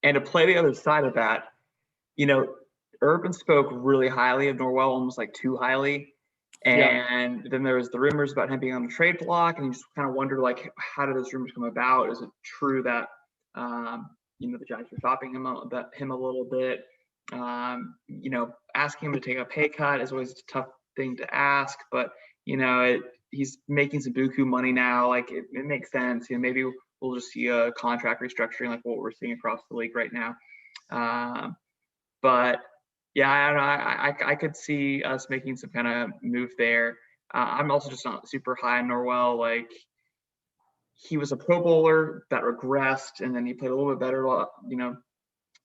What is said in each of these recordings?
And to play the other side of that, you know, Urban spoke really highly of Norwell, almost like too highly. Yeah. And then there was the rumors about him being on the trade block, and you just kind of wonder, like, how did those rumors come about? Is it true that the Giants were shopping him a little bit? Asking him to take a pay cut is always a tough thing to ask, but he's making some buku money now. Like it makes sense. Maybe we'll just see a contract restructuring like what we're seeing across the league right now. But yeah, I don't know. I could see us making some kind of move there. I'm also just not super high on Norwell. Like he was a Pro Bowler that regressed, and then he played a little bit better,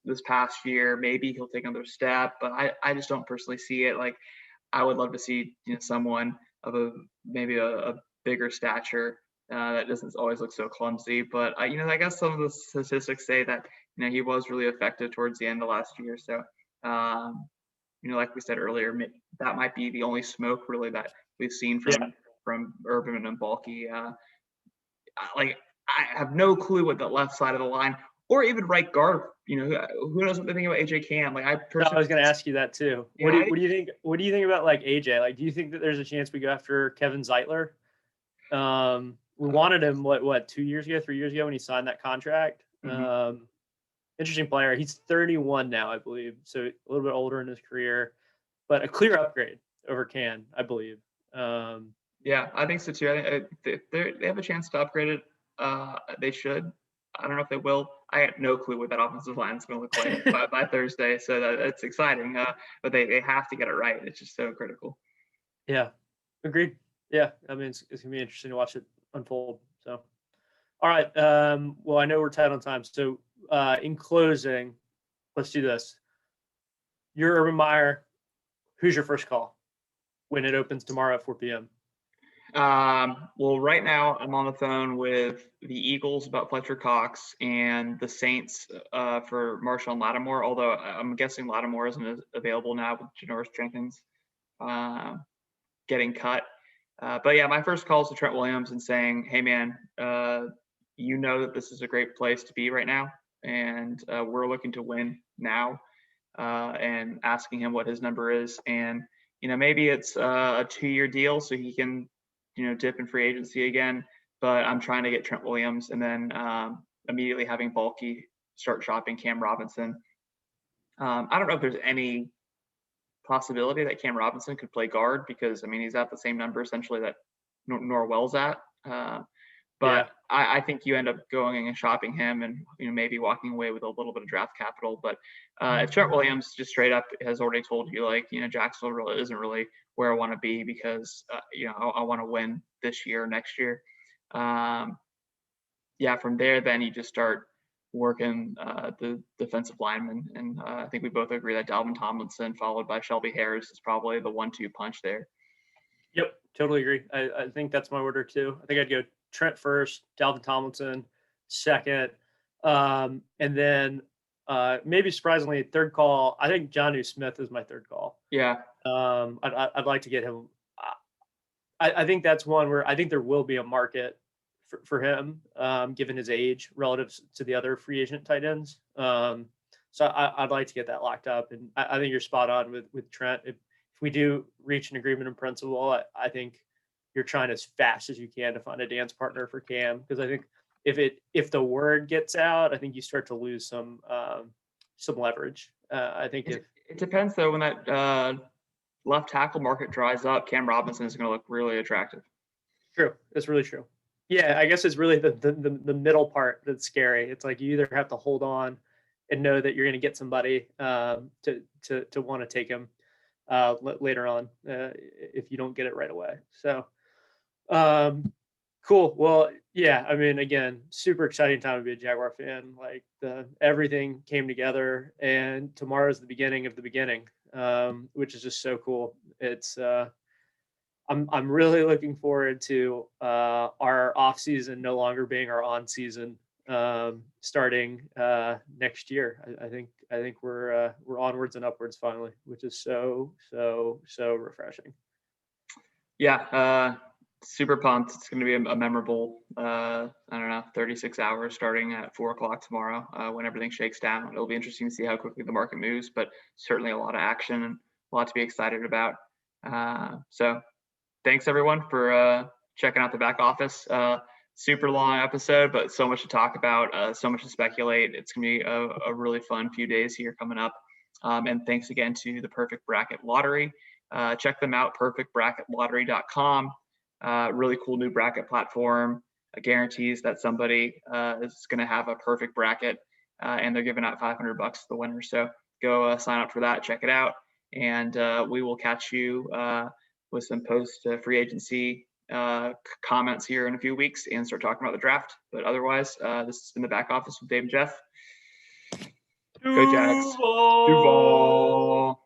this past year. Maybe he'll take another step, but I just don't personally see it. Like I would love to see someone of maybe a bigger stature that doesn't always look so clumsy. But I guess some of the statistics say that he was really effective towards the end of last year. So like we said earlier, that might be the only smoke really that we've seen from Urban and Baalke. Like I have no clue what the left side of the line or even right guard. Who knows what they think about AJ Cam? Like I was going to ask you that too. What do you think? What do you think about like AJ? Like, do you think that there's a chance we go after Kevin Zeitler? We wanted him what 2 years ago, 3 years ago when he signed that contract. Mm-hmm. Interesting player. He's 31 now, I believe, so a little bit older in his career, but a clear upgrade over Can, I believe. Yeah, I think so too. I think they have a chance to upgrade it. They should. I don't know if they will. I have no clue what that offensive line is going to look like by Thursday, so that's exciting. But they have to get it right. It's just so critical. Yeah, agreed. Yeah, I mean, it's going to be interesting to watch it unfold. So, all right. Well, I know we're tight on time. So, in closing, let's do this. You're Urban Meyer. Who's your first call when it opens tomorrow at 4 p.m.? Well, right now I'm on the phone with the Eagles about Fletcher Cox and the Saints for Marshawn Lattimore, although I'm guessing Lattimore isn't available now with Janoris Jenkins getting cut. But yeah, my first call is to Trent Williams and saying, hey man, that this is a great place to be right now, and we're looking to win now, and asking him what his number is. And maybe it's a 2-year deal so he can dip in free agency again, but I'm trying to get Trent Williams and then immediately having Baalke start shopping Cam Robinson. I don't know if there's any possibility that Cam Robinson could play guard because, he's at the same number essentially that Norwell's at. But I think you end up going and shopping him and, maybe walking away with a little bit of draft capital. But if Trent Williams just straight up has already told you, like, Jacksonville really isn't really where I want to be because, I want to win this year, next year. From there, then you just start working the defensive lineman. And I think we both agree that Dalvin Tomlinson followed by Shelby Harris is probably the 1-2 punch there. Yep, totally agree. I think that's my order too. I think I'd go Trent first, Dalvin Tomlinson second, and then maybe surprisingly third call. I think Jonnu Smith is my third call. Yeah. I'd like to get him. I think that's one where I think there will be a market for him, given his age relative to the other free agent tight ends. So I'd like to get that locked up, and I think you're spot on with Trent. If we do reach an agreement in principle, I think you're trying as fast as you can to find a dance partner for Cam, because I think if the word gets out, I think you start to lose some leverage. I think it depends though. When that left tackle market dries up, Cam Robinson is going to look really attractive. True, that's really true. Yeah, I guess it's really the middle part that's scary. It's like you either have to hold on and know that you're going to get somebody to want to take him later on if you don't get it right away. So. Cool. Well, yeah, again, super exciting time to be a Jaguar fan. Like everything came together, and tomorrow's the beginning of the beginning, which is just so cool. It's I'm really looking forward to our off season no longer being our on season, starting next year. I think we're onwards and upwards finally, which is so refreshing. Yeah. super pumped. It's going to be a memorable, I don't know, 36 hours starting at 4 o'clock tomorrow when everything shakes down. It'll be interesting to see how quickly the market moves, but certainly a lot of action and a lot to be excited about. So thanks everyone for checking out the back office. Super long episode, but so much to talk about, so much to speculate. It's going to be a really fun few days here coming up. And thanks again to the Perfect Bracket Lottery. Check them out, perfectbracketlottery.com. Really cool new bracket platform. Guarantees that somebody is going to have a perfect bracket, and they're giving out $500 to the winner. So go sign up for that, check it out, and we will catch you with some post free agency comments here in a few weeks and start talking about the draft. But otherwise, this has been the back office with Dave and Jeff. Go Jags. Duval. Duval.